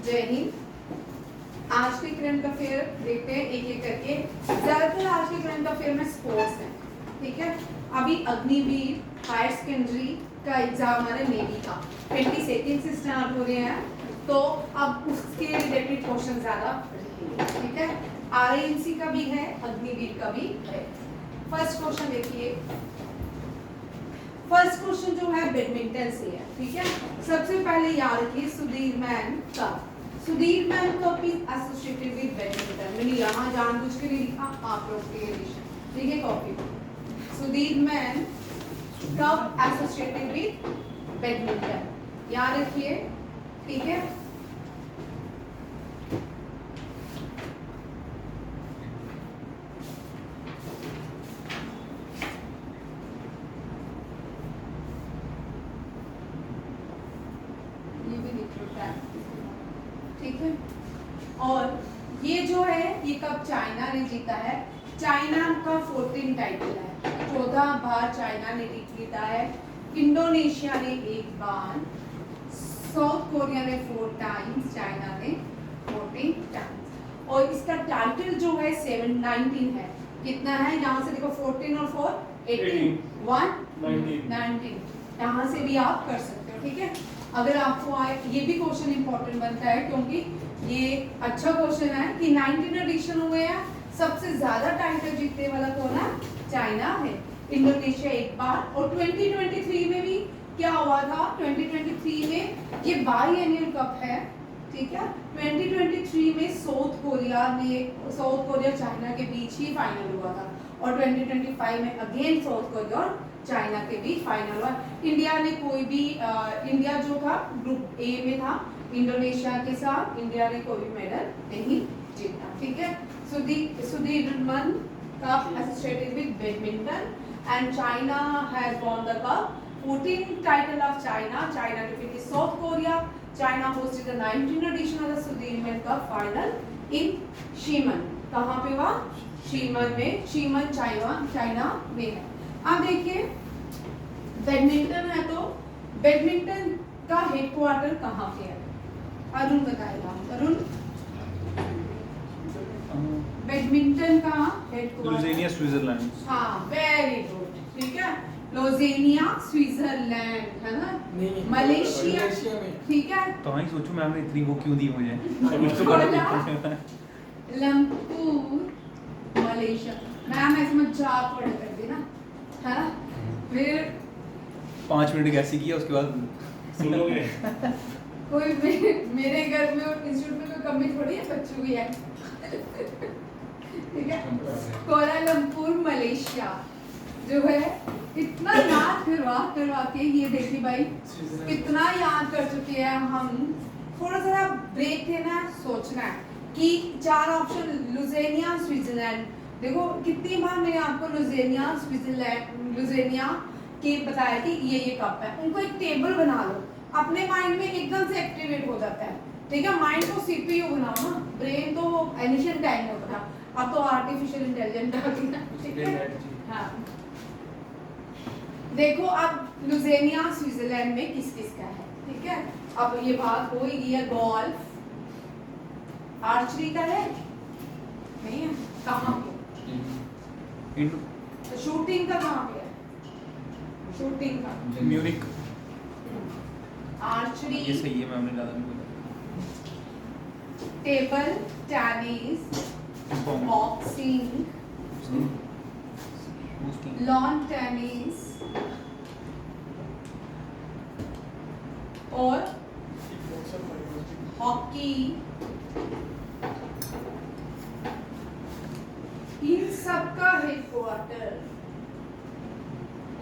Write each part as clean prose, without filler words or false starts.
जय हिंद। आज के करंट अफेयर देखते हैं एक एक करके। ज्यादातर आज के करंट अफेयर में स्पोर्ट्स है, ठीक है। अभी अग्निवीर हायर सेकेंडरी का एग्जाम हमारे नेवी का 22 से स्टार्ट हो रहे हैं, तो अब उसके रिलेटेड क्वेश्चन ज्यादा रहेंगे, ठीक है। आरएएनसी का भी है, अग्निवीर का भी है। फर्स्ट क्वेश्चन देखिए। फर्स्ट क्वेश्चन जो है बैडमिंटन से है, ठीक है। सबसे पहले याद रखिए Sudhir man Sudhir man cup is associated with badminton. मैंने यहाँ जानबूझ के नहीं लिखा, आप लोग के लिए ठीक है copy. Sudhir man cup associated with badminton, याद रखिए, ठीक है। ठीक है। और ये जो है ये कप चाइना ने जीता है। चाइना का 14 टाइटल है, 14 बार चाइना ने जीता है। इंडोनेशिया ने 1 बार, साउथ कोरिया ने 4 टाइम्स, चाइना ने 14 टाइम्स। और इसका टाइटल जो है 719 है। कितना है यहाँ से देखो, 14 और 4 18 19 यहाँ से भी आप कर सकते हो, ठीक है। अगर आपको आए, ये भी क्वेश्चन इंपॉर्टेंट बनता है क्योंकि ये अच्छा क्वेश्चन है कि 19 एडिशन हुए हैं, सबसे ज्यादा टाइटल जीतने वाला कौन है? चाइना है। इंडोनेशिया 1 बार। और 2023 में भी क्या हुआ था? 2023 में ये बाईएनियल कप है, ठीक है। 2023 में साउथ कोरिया चाइना के बीच ही फाइनल हुआ था, और 2025 में अगेन साउथ कोरिया और चाइना के बीच फाइनल हुआ। इंडिया ने कोई भी इंडिया जो था ग्रुप ए में था, इंडोनेशिया के साथ इंडिया ने कोई मेडल नहीं जीता, ठीक है। Sudirman cup associated with badminton and China has won the cup. 14 title of China defeated South Korea. China hosted the 19th edition of the Sudirman Cup final in Xiamen. कहाँ पे हुआ? शीमन में। शीमन चाइना में है। अब देखिए बैडमिंटन है, तो बैडमिंटन का हेडक्वार्टर कहाँ पे है? अरुण बताएगा। अरुण, बैडमिंटन का हेडक्वार्टर लुज़ेनिया स्विट्जरलैंड। हाँ, वेरी गुड, ठीक है। लुज़ेनिया स्विट्जरलैंड है ना, मलेशिया, ठीक है। तो हाँ ही सोचो मैम ने इतनी वो क्यों दी मुझे। Lumpur Malaysia. मैम ऐसे मजाक पढ़ कर दी ना, है ना। फिर 5 मिनट कैसे किया, उसके बाद सुनोगे। कोई मेरे घर में और इंस्टीट्यूट में कोई कमी थोड़ी है बच्चों की है, ठीक है। कोलालमपुर मलेशिया जो है, इतना याद करवा के ये देखिए भाई कितना याद कर चुके हैं हम। थोड़ा सा ब्रेक लेना है, सोचना है कि 4 ऑप्शन लुज़ेनिया स्विट्जरलैंड। देखो कितनी बार मैंने आपको लुज़ेनिया के बताया कि ये कप है। उनको एक टेबल बना लो, अपने माइंड में एकदम से एक्टिवेट हो जाता है, ठीक है। माइंड को सीपीयू बनाओ ना, ब्रेन तो एनिशियन टाइम में बना, अब तो आर्टिफिशियल इंटेलिजेंस आ गया, ठीक है। हाँ, देखो अब लुज़ेनिया स्विट्जरलैंड में किस किस का है, ठीक है। अब ये बात हो ही गई है। गोल्फ, आर्चरी का है नहीं है, कहाँ पे? तो शूटिंग का कहाँ पे है? शूटिंग का म्यूनिक। आर्चरी, ये सही है, मैम ने ज्यादा नहीं table tennis, boxing, lawn tennis और हॉकी। इन सब का हेडक्वार्टर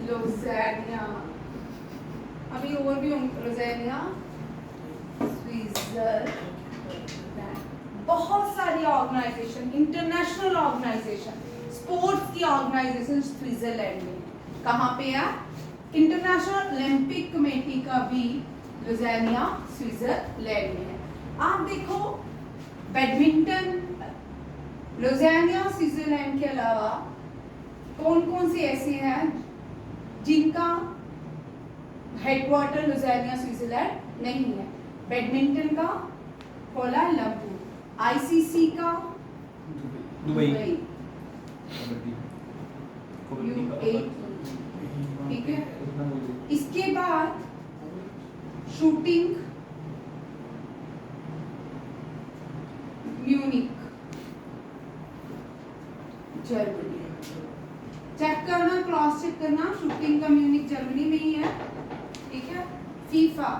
लुज़ेनिया। अभी और भी लुज़ेनिया स्विट्जरलैंड। बहुत सारी ऑर्गेनाइजेशन, इंटरनेशनल ऑर्गेनाइजेशन, स्पोर्ट्स की ऑर्गेनाइजेशन स्विट्जरलैंड में। कहाँ पे है? इंटरनेशनल ओलंपिक कमेटी का भी लुज़ेनिया स्विट्जरलैंड में है। आप देखो बैडमिंटन लुज़ेनिया स्विट्जरलैंड के अलावा कौन कौन से ऐसे हैं जिनका हेडक्वार्टर लुज़ेनिया स्विट्जरलैंड नहीं है? बैडमिंटन का कोलालमपुर, आईसीसी का दुबई UAE, ठीक है। इसके बाद शूटिंग म्यूनिक, जर्मनी। चेक करना, क्रॉस चेक करना, शूटिंग का म्यूनिक जर्मनी में ही है, ठीक है। फीफा,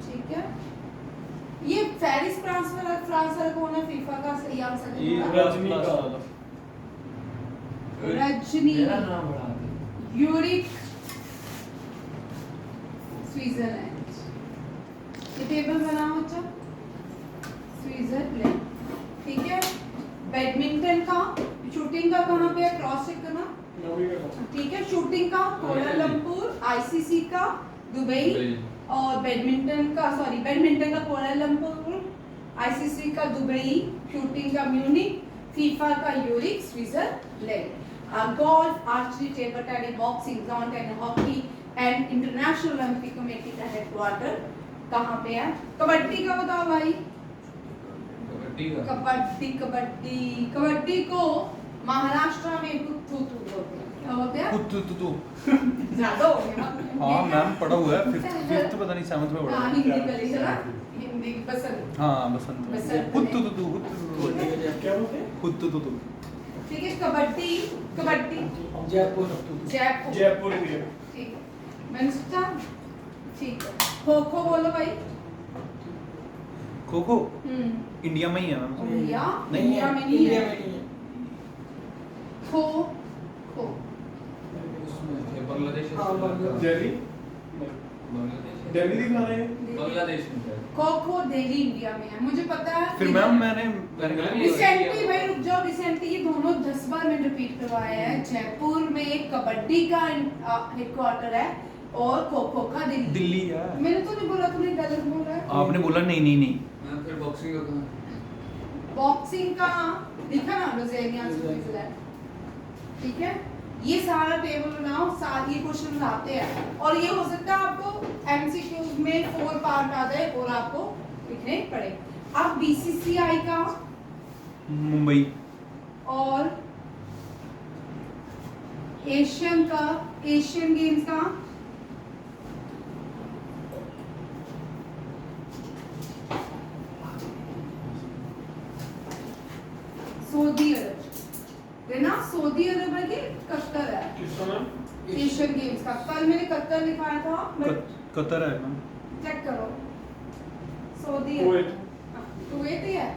ठीक है। ये पेरिस फ्रांस वाला कौन है? फीफा का सही आंसर है रजनी, यूरिक, स्विट्जरलैंड। ये टेबल बनाओ अच्छा, स्विट्जरलैंड, ठीक है। बैडमिंटन का, शूटिंग का कहाँ पे है? क्रॉस चेक करना, ठीक है। शूटिंग का कोलालमपुर, आईसीसी का दुबई, और बैडमिंटन का कोलालमपुर, आईसीसी का दुबई, शूटिंग का म्यूनिक, फीफा का uric, Switzerland. Golf, archery, table tennis, boxing, lawn tennis, hockey and international Olympic committee का हेडक्वार्टर कहाँ पे है? कबड्डी का बताओ भाई। कबड्डी को महाराष्ट्र में कुत्तू बोलते हैं। क्या बोलते हैं? कुत्तू ज्यादा हो गया। हाँ मैम पढ़ा हुआ है, फिफ्थ पता नहीं सेवंथ में पढ़ा हाँ, है। हिंदी का लिखा ना, हिंदी बसंत। हाँ बसंत बसंत। कुत्तू क्या बोलते हैं? कुत्तू ठीक है। कबड्डी जयपुर जयपुर, इंडिया। ठीक है। मैंने सोचा, ठीक है। खो खो बोलो भाई। खो खो इंडिया में ही है मैम। इंडिया नहीं इंडिया में नहीं है। खो खो बांग्लादेश दिल्ली दिखा रहे हैं। बांग्लादेश में है। खो खो दिल्ली इंडिया में है, मुझे पता है। फिर मैम मैंने गलत बोला। रिसेंटली भाई रुक जाओ, रिसेंटली ये दोनों 10 बार मैंने रिपीट करवाया है। जयपुर में कबड्डी का हेडक्वार्टर है और खो खो का दिल्ली है। मैंने तो नहीं बोला, तुमने गलत बोला है। आपने बोला नहीं मैं फिर बॉक्सिंग का कहाँ? बॉक्सिंग का लिखा ना, रोज़ेनिया स्विट्जरलैंड, ठीक है। ये सारा टेबल बनाओ, सारे क्वेश्चन आते हैं और ये हो सकता है आपको एमसीक्यूज में 4 पार्ट आ जाए और आपको लिखने पड़े। अब बीसीसीआई का मुंबई, और एशियन गेम्स का सऊदी अरब है ना, सऊदी अरब है कि कतर है? किसका नाम? एशियन गेम्स का कल मैंने कतर लिखाया था, बट कतर है मैम। चेक करो। Saudi Kuwait. अरब, कुवैत ही है,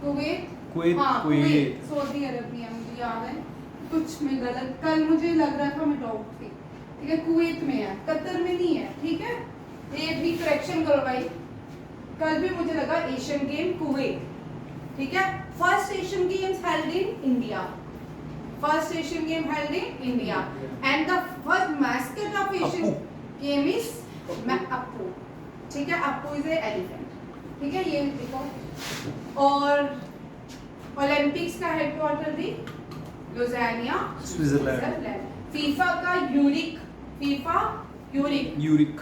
कुवैत, कुवैत, हाँ कुवैत। कुवैत, सऊदी अरब नहीं है, मुझे याद है। कुछ में गलत, कल मुझे लग रहा था मैं डाउट थी, ठीक है। कुवैत में है, कतर में नहीं है, ठीक है। ये भी करेक्शन करो भाई, कल भी मुझे लगा एशियन गेम कुवैत, ठीक है। First Asian games held in India, first Asian game held in India and the first mascot of Asian game is Appu, ठीक है। अप्पू इज ए एलिफेंट, ठीक है। ये देखो। और ओलंपिक्स का हेडक्वार्टर भी लुज़ानिया, स्विट्जरलैंड। फीफा का यूरिक,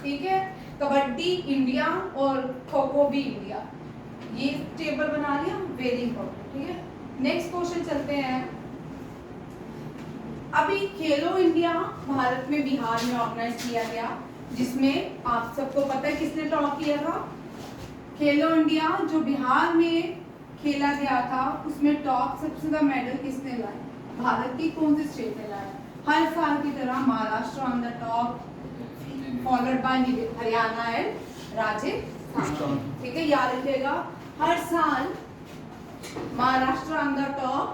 ठीक है। कबड्डी इंडिया और खो खो भी इंडिया। ये टेबल बना लिया, वेरी इंपॉर्टेंट, ठीक है। नेक्स्ट क्वेश्चन चलते हैं। अभी खेलो इंडिया भारत में बिहार में ऑर्गेनाइज किया गया, जिसमें आप सबको पता है किसने टॉप किया था? खेलो इंडिया जो बिहार में खेला गया था, उसमें टॉप सबसे ज्यादा मेडल किसने लाए? भारत की कौन सी स्टेट ने लाया? हर साल की तरह Maharashtra on the top, followed by Haryana and Rajasthan, ठीक है। याद रखिएगा, हर साल Maharashtra on the top,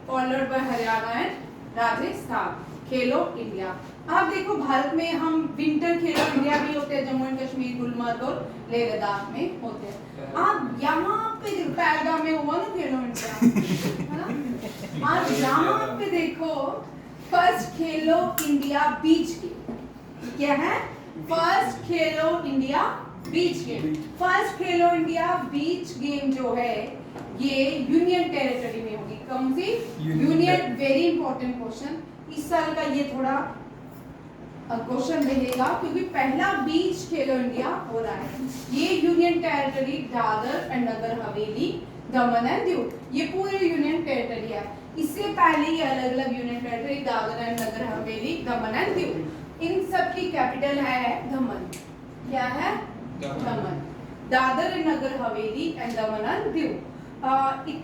followed by Haryana and Rajasthan, Khelo India. अब देखो भारत में हम विंटर खेलो इंडिया भी होते हैं, जम्मू एंड कश्मीर, गुलमर्ग और लेह लद्दाख में होते हैं। अब यहाँ पे पहलगाम में हुआ ना खेलो इंडिया, है ना। आज यहाँ पे देखो first Khelo India beach game, क्या है? First Khelo India beach game. First Khelo India beach game जो है ये यूनियन टेरिटरी में होगी। कौन सी? यूनियन। वेरी इंपॉर्टेंट क्वेश्चन, इस साल का ये थोड़ा क्वेश्चन रहेगा क्योंकि पहला बीच खेलो इंडिया हो रहा है। ये union union territory Dadar and Nagar Haveli, Daman and Diu, ये पूरे यूनियन टेरिटरी है। इससे पहले ये अलग अलग union territory Dadar and Nagar Haveli, Daman and Diu, इन सब की कैपिटल है दमन। क्या है? दमन। Dadar and Nagar Haveli and Daman and Diu,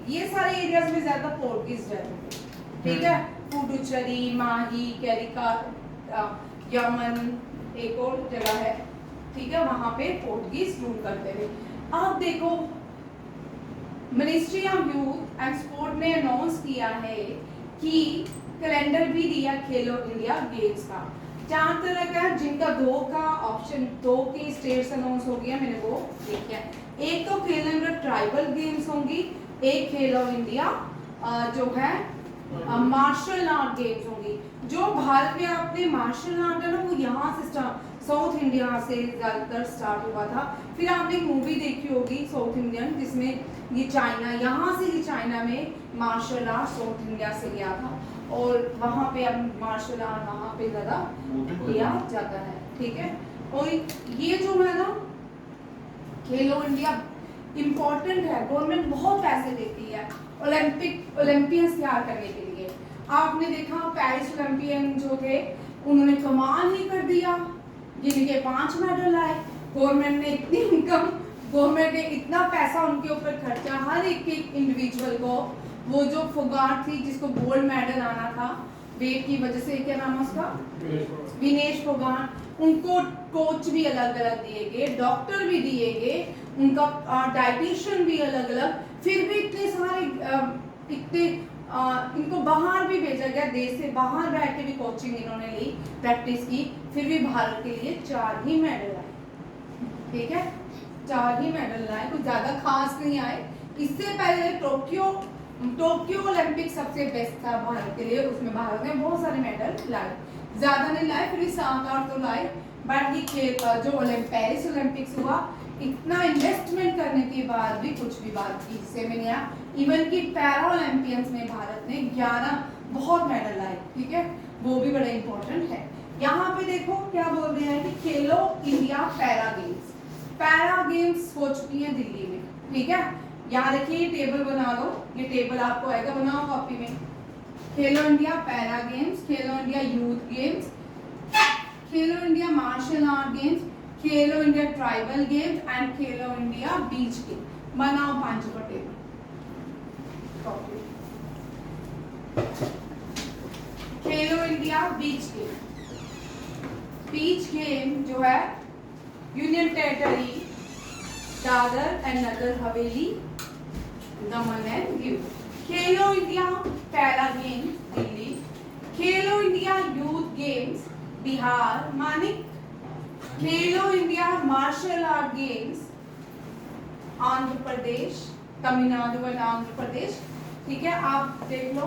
ये सारे एरियाज में ज्यादा पोर्टुगीज रहते थे, ठीक है। पुडुचेरी, माही, कैरिका, यमन, एक और जगह है, ठीक है, वहां पे पोर्टुगीज रूल करते थे। अब देखो ministry of youth and sport ने अनाउंस किया है कि कैलेंडर भी दिया खेलो इंडिया गेम्स का। जहाँ तक है जिनका दो का ऑप्शन, दो की स्टेट्स अनाउंस हो गया, मैंने वो देखा है। एक तो खेलो इंडिया ट्राइबल गेम्स होंगी, एक खेलो इंडिया जो है मार्शल आर्ट गेम्स होंगी। जो भारत में अपने मार्शल आर्ट है ना, वो यहाँ से साउथ इंडिया से ज्यादातर स्टार्ट हुआ था। फिर आपने एक मूवी देखी होगी साउथ इंडियन, जिसमें ये चाइना, यहाँ से ही चाइना में मार्शल आर्ट साउथ इंडिया से गया था, और वहाँ पे अब मार्शल आर्ट वहाँ पे ज़्यादा किया जाता है, ठीक है। और ये जो है ना खेलो इंडिया इम्पोर्टेंट है, गवर्नमेंट बहुत पैसे देती है ओलंपियंस तैयार करने के लिए। आपने देखा पेरिस ओलंपियन जो थे, उन्होंने कमाल ही कर दिया, जिनके 5 मेडल लाए। गवर्नमेंट ने इतनी इनकम, गवर्नमेंट ने इतना पैसा उनके ऊपर खर्चा, हर एक इंडिविजुअल को। वो जो फोगाट थी जिसको गोल्ड मेडल आना था वेट की वजह से, क्या नाम है उसका, विनेश फोगाट, उनको कोच भी अलग अलग दिए गए, डॉक्टर भी दिए गए, उनका डाइटिशियन भी अलग अलग। फिर भी इतने सारे इनको बाहर भी भेजा गया, देश से बाहर बैठ के भी कोचिंग इन्होंने ली, प्रैक्टिस की, फिर भी भारत के लिए 4 ही मेडल आए, ठीक है, 4 ही मेडल लाए, कुछ ज्यादा खास नहीं आए। इससे पहले टोक्यो ओलंपिक सबसे बेस्ट था भारत के लिए, उसमें भारत ने बहुत सारे मेडल लाए, ज्यादा नहीं लाए, फिर भी 7-8 तो लाए। बट ये जो पेरिस ओलंपिक्स हुआ, इतना इन्वेस्टमेंट करने के बाद भी कुछ भी बात की हिस्से में नहीं आया। इवन कि पैरा ओलंपियंस में भारत ने 11 बहुत मेडल लाए, ठीक है, वो भी बड़ा इंपॉर्टेंट है। यहाँ पे देखो क्या बोल रहे हैं कि खेलो India para games, para games हो चुकी है दिल्ली में, ठीक है। यहाँ देखिए टेबल बना दो, ये टेबल आपको आएगा, बनाओ कॉपी में। खेलो India para games, Khelo India youth games, Khelo India martial art games, Khelo India tribal games and Khelo India beach game. बनाओ 5 का टेबल। खेलो इंडिया बीच गेम, बीच गेम जो है union territory Dadar and Nagar Haveli, Daman and Diu. Khelo India para games Delhi, Khelo India youth games Bihar मानिक, Khelo India martial art games Andhra Pradesh, Tamil Nadu and Andhra Pradesh, ठीक है। आप देख लो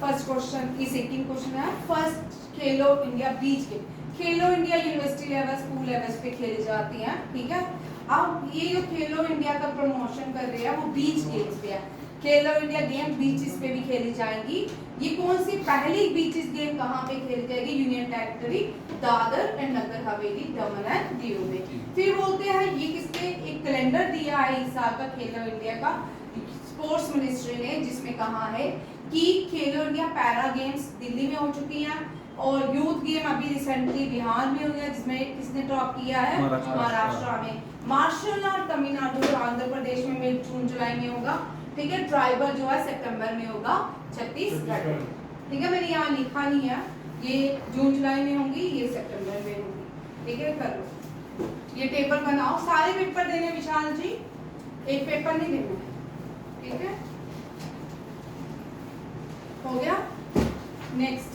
फर्स्ट क्वेश्चन की सेकंड क्वेश्चन है, first Khelo India beach game, Khelo India university level school level पे खेली जाती हैं, ठीक है। अब ये जो खेलो इंडिया का प्रमोशन कर रहे हैं वो बीच गेम्स पे है, खेलो इंडिया गेम बीचेस पे भी खेली जाएंगी। ये कौन सी पहली बीचेस गेम कहाँ पे खेली जाएगी? Union territory Dadar and Nagar Haveli, Daman and Diu में। फिर बोलते हैं ये किसने एक कैलेंडर दिया है इस साल का खेलो इंडिया का, स्पोर्ट्स मिनिस्ट्री ने, जिसमें कहा है कि खेलो इंडिया पैरा गेम्स दिल्ली में हो चुकी हैं और यूथ गेम अभी रिसेंटली बिहार में हो गया, जिसमें किसने टॉप किया है? महाराष्ट्र में। मार्शल आर्ट तमिलनाडु और आंध्र प्रदेश में जून जुलाई में होगा, ठीक है। ट्राइबल जो है सितंबर में होगा छत्तीसगढ़ में, ठीक है। मैंने यहाँ लिखा नहीं है, ये जून जुलाई में होंगी, ये सितंबर में होंगी, ठीक है। कर लो, ये टेबल बनाओ। सारे पेपर देने विशाल जी, एक पेपर नहीं देना है, ठीक है। हो गया। नेक्स्ट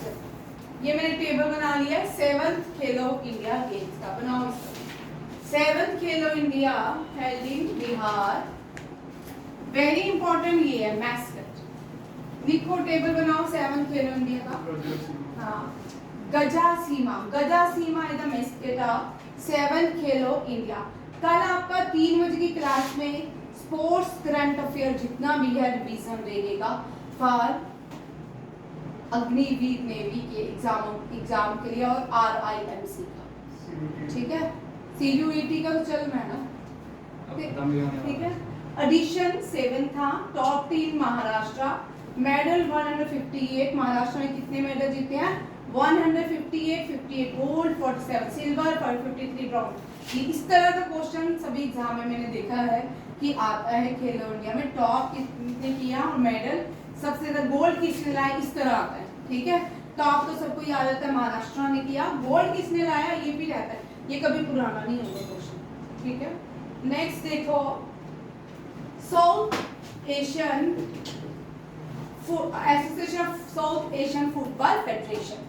ये मैंने टेबल बना लिया है 7th खेलो इंडिया गेम्स का, बनाओ। 7th Khelo India held in Bihar, very important ये है मैस्कट। लिखो टेबल बनाओ 7th खेलो इंडिया का। हाँ, Gajasimha is the mascot of 7th Khelo India. कल आपका 3 बजे की क्लास में स्पोर्ट्स करंट अफेयर जितना भी है रिवीजन रहेगा फॉर अग्निवीर नेवी के एग्जाम के लिए और RIMC का, ठीक है। CUET का तो चल रहा है ना, ओके तमिलनाडु। ठीक है। एडिशन 7 था, टॉप 3 महाराष्ट्र, मेडल 158, महाराष्ट्र ने कितने मेडल जीते हैं 158, 58 गोल्ड, 47 सिल्वर, 53 ब्रॉन्ज। ये इस तरह का क्वेश्चन सभी एग्जाम में मैंने देखा है कि आता है खेलो इंडिया में, टॉप किसने किया और मेडल सबसे ज्यादा गोल्ड किसने लाया, इस तरह आता है। ठीक है, टॉप तो सबको याद रहता है महाराष्ट्र ने किया, गोल्ड किसने लाया ये भी रहता है, ये कभी पुराना नहीं होगा क्वेश्चन। ठीक है, नेक्स्ट देखो south Asian association of south Asian football federation,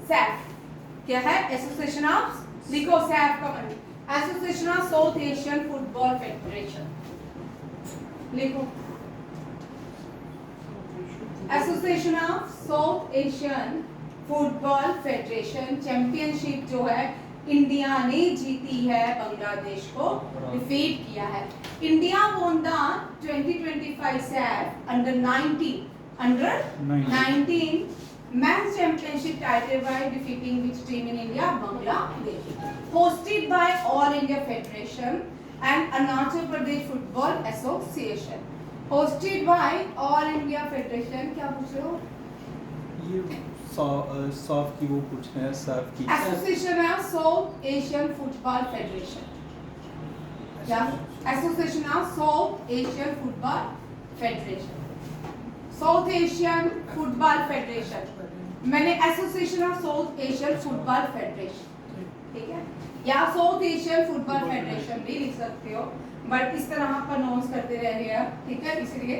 SAFF क्या है, एसोसिएशन ऑफ, लिखो सैफ का मतलब association of south Asian football federation, लिखो association of south Asian football federation. Championship जो है इंडिया ने जीती है, बांग्लादेश को डिफीट किया है। India won the 2025 SAF under 19 men's championship title by defeating which team in India? Bangladesh. Hosted by All India Federation and Arunachal Pradesh Football Association. Hosted by All India Federation, क्या पूछ रहे हो? ये सॉफ की वो पूछ रहे हैं, साफ की Association of South Asian Football Federation. क्या? Association of South Asian Football Federation. South Asian Football Federation. मैंने Association of South Asian Football Federation. ठीक है? या South Asian Football Federation भी लिख सकते हो, बट इस तरह आप प्रोनाउंस करते रहिए, ठीक है? इसलिए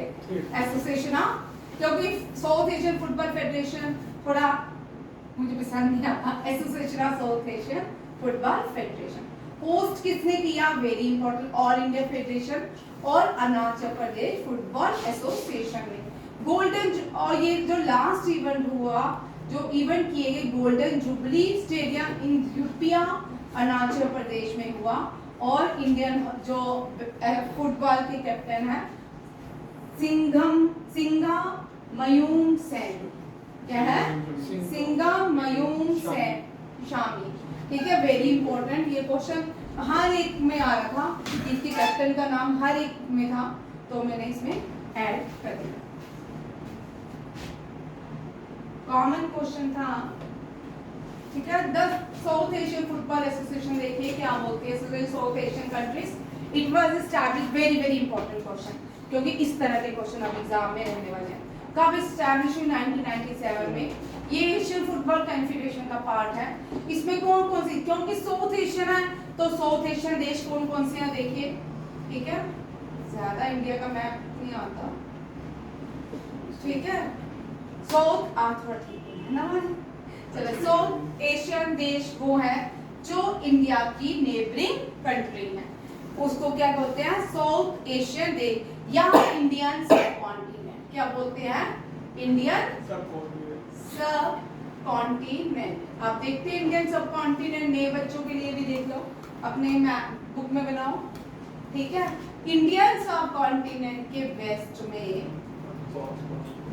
Association of, क्योंकि South Asian Football Federation थोड़ा मुझे पसंद नहीं आता, association of south Asian football federation. Host किसने किया, very important, all India federation और अरुणाचल प्रदेश फुटबॉल एसोसिएशन ने। गोल्डन, और ये जो लास्ट इवेंट हुआ, जो इवेंट किए गए गोल्डन जुबली स्टेडियम इन यूपिया अरुणाचल प्रदेश में हुआ, और इंडियन जो फुटबॉल के कैप्टन है सिंघा मयूम सेन, क्या है, सिंघा मयूम सेन शामिल। ठीक है, वेरी इंपॉर्टेंट, ये क्वेश्चन हर एक में आ रहा था, इसके कैप्टन का नाम हर एक में था, तो मैंने इसमें ऐड कर दिया, कॉमन क्वेश्चन था। ठीक है, the south Asian football association देखिए क्या बोलती है, south Asian countries it was established, very very important question, क्योंकि इस तरह के क्वेश्चन अब एग्जाम में रहने वाले हैं। कब एस्टैब्लिश हुई, 1997 में। ये एशियन फुटबॉल कॉन्फेडरेशन का पार्ट है। इसमें कौन कौन सी, क्योंकि साउथ एशियन है तो साउथ एशियन देश कौन कौन से हैं देखिए। ठीक है, ज्यादा इंडिया का मैप नहीं आता, ठीक है, साउथ आर्थवर्ड है ना। चलो, साउथ एशियन देश वो है जो इंडिया की नेबरिंग कंट्री है, उसको क्या बोलते हैं, साउथ एशियन देश या इंडियन सब कॉन्टिनेंट। क्या बोलते हैं, इंडियन सब कॉन्टिनेंट। आप देखते हैं इंडियन सब कॉन्टिनेंट, नए बच्चों के लिए भी देख लो, अपने बुक में बनाओ। ठीक है, इंडियन सब कॉन्टिनेंट के वेस्ट में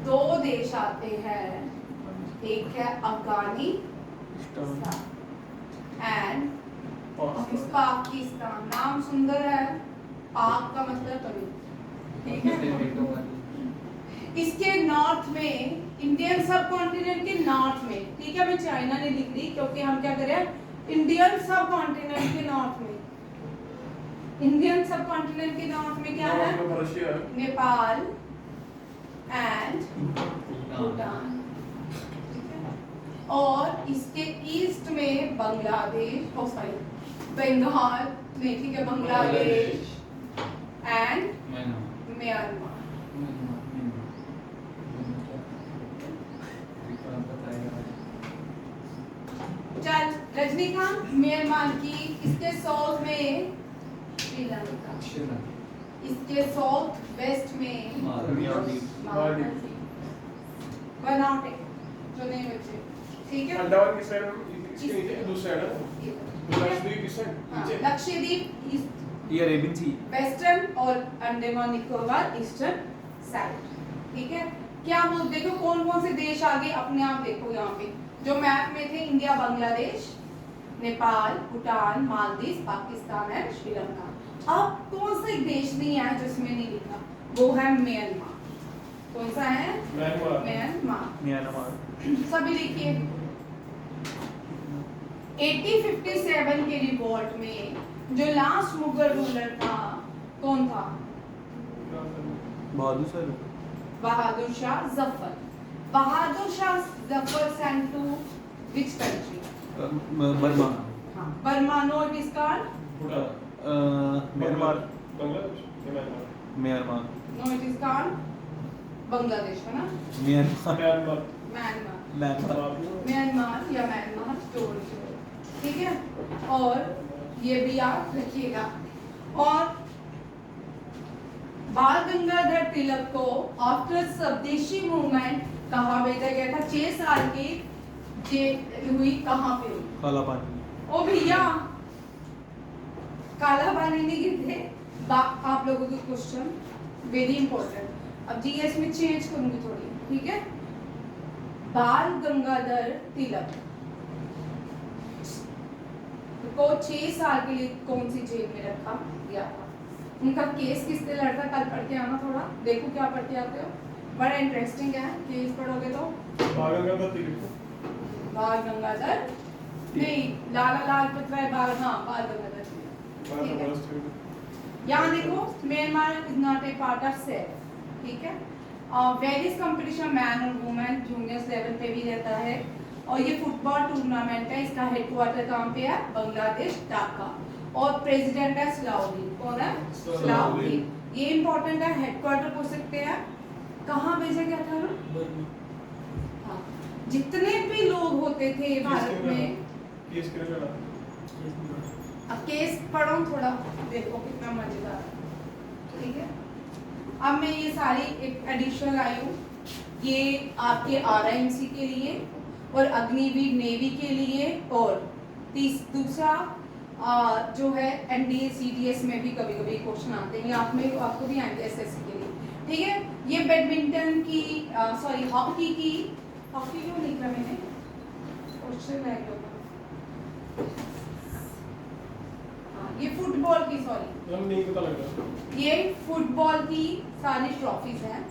दो देश आते हैं, एक है अफगानिस्तान एंड पाकिस्तान। नाम सुंदर है, पाक का मतलब कभी, ठीक है। इसके नॉर्थ में, इंडियन सब कॉन्टिनेंट के नॉर्थ में, ठीक है, मैं चाइना नहीं लिख रही क्योंकि हम क्या करें, इंडियन सब कॉन्टिनेंट के नॉर्थ में, इंडियन सब कॉन्टिनेंट के नॉर्थ में क्या है, नेपाल एंड भूटान, और इसके ईस्ट में बांग्लादेश, ओ सॉरी बंगाल नहीं, ठीक है, बांग्लादेश एंड म्यांमार। चल, रजनीकांत म्यांमार की, इसके साउथ में श्रीलंका, इसके साउथ वेस्ट में मालदीव। बनावटे जो नहीं बचे, ठीक है, अंडमान की साइड इसके नीचे दूसरा है ना, लक्षद्वीप की साइड नीचे, लक्षद्वीप ईस्ट, ये अरेबियन सी, वेस्टर्न और अंडमान निकोबार ईस्टर्न साइड। ठीक है, क्या बोल, देखो कौन कौन से देश आगे अपने आप देखो, यहाँ पे जो मैप में थे, इंडिया, बांग्लादेश, नेपाल, भूटान, मालदीव, पाकिस्तान एंड श्रीलंका। अब कौन सा एक देश नहीं है जिसमें नहीं लिखा, वो है म्यांमार। कौन सा है? म्यांमार। म्यांमार। म्यांमार। सभी लिखिए। 1857 के रिवॉल्ट में जो लास्ट मुगल रूलर था कौन था? Bahadur sir. Bahadur Shah Zafar. Bahadur Shah Zafar sent to which country? Burma. हाँ, Burma. No it is called Myanmar. Bangladesh या Myanmar? Myanmar. No it is called Bangladesh है ना? Myanmar. Myanmar. Myanmar. Myanmar. Myanmar या म्यांमार जोड़ जोड़, ठीक है। और ये भी याद रखिएगा। और बाल गंगाधर तिलक को आफ्टर स्वदेशी मूवमेंट कहाँ भेजा गया था? 6 साल की जेल हुई, कहाँ पे हुई? काला पानी। ओ भैया, काला पानी नहीं गिरते। आप लोगों के क्वेश्चन वेरी इंपॉर्टेंट। अब जीएस में चेंज करूंगी थोड़ी, ठीक है। बाल गंगाधर तिलक को 6 साल के लिए कौन सी जेल में रखा गया था? उनका केस किससे लड़ता? कल पढ़ के आना, थोड़ा देखो क्या पढ़ के आते हो, बड़ा इंटरेस्टिंग है। केस पढ़ोगे तो बाल गंगाधर तिलक। बाल गंगाधर नहीं, लाला लाजपत राय बाल, हाँ बाल गंगाधर तिलक, ठीक है। यहाँ देखो, Myanmar is not a part of safe, ठीक है। वेरियस कंपटीशन मैन और वुमेन जूनियर्स लेवल पे भी रहता है। और ये फुटबॉल टूर्नामेंट है, इसका हेडक्वार्टर कहाँ पे है? बांग्लादेश, ढाका। और प्रेसिडेंट है सलाउद्दीन। कौन है? सलाउद्दीन। ये इंपॉर्टेंट है, हेडक्वार्टर पूछ सकते हैं। कहाँ भेजा गया था ना? हाँ, जितने भी लोग होते थे भारत में। केस किसने लड़ा? अब केस पढ़ो थोड़ा, देखो कितना मजेदार है, ठीक है। अब मैं ये सारी एक एडिशनल लाई हूँ, ये आपके आरआईएमसी के लिए और अग्निवीर नेवी के लिए, और दूसरा जो है एनडीए सीडीएस में भी कभी कभी क्वेश्चन आते हैं, आपको भी आएंगे एसएससी के लिए, ठीक है। ये बैडमिंटन की सॉरी हॉकी क्यों लिखा मैंने? क्वेश्चन है क्यों? ये फुटबॉल की, सॉरी हम नहीं पता लगा। ये फुटबॉल की सारी ट्रॉफीज हैं।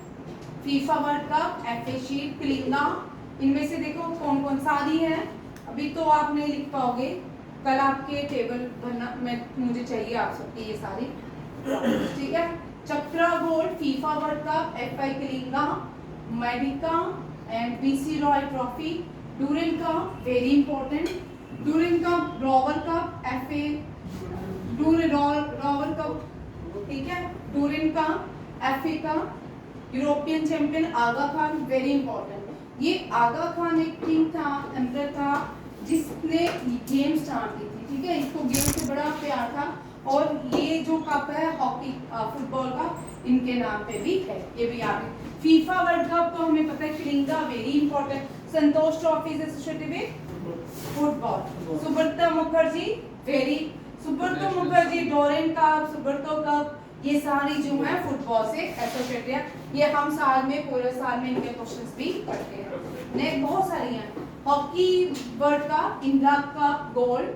FIFA world cup, FA shield, तिरंगा, इनमें से देखो कौन कौन सारी है। अभी तो आप नहीं लिख पाओगे, कल आपके टेबल बनना मुझे चाहिए आप सबकी ये सारी, ठीक है। चक्रा गोल्ड, फीफा वर्ल्ड कप, एफआई तिरंगा, Merdeka and BC Roy trophy, Durand cup very important, Durand cup, Rover cup, FA Rover cup, ठीक है, डूरेन का, एफए का, European champion Aga Khan very important. ये आगा खान एक किंग था, एम्परर था, जिसने गेम स्टार्ट की थी, ठीक है। इसको गेम से बड़ा प्यार था। और ये जो कप है हॉकी फुटबॉल का, इनके नाम पे भी है, ये भी आगे। फीफा वर्ल्ड कप तो हमें पता है, Tiranga very important. Santosh trophy से associated with football. Subrata Mukherjee Subroto Mukherjee, Durand cup, Subroto cup, ये सारी जो है फुटबॉल से एसोसिएटेड है। ये हम साल में, पूरे साल में इनके क्वेश्चंस भी पढ़ते हैं। ने बहुत सारी हैं। Hockey world cup, Indira cup gold,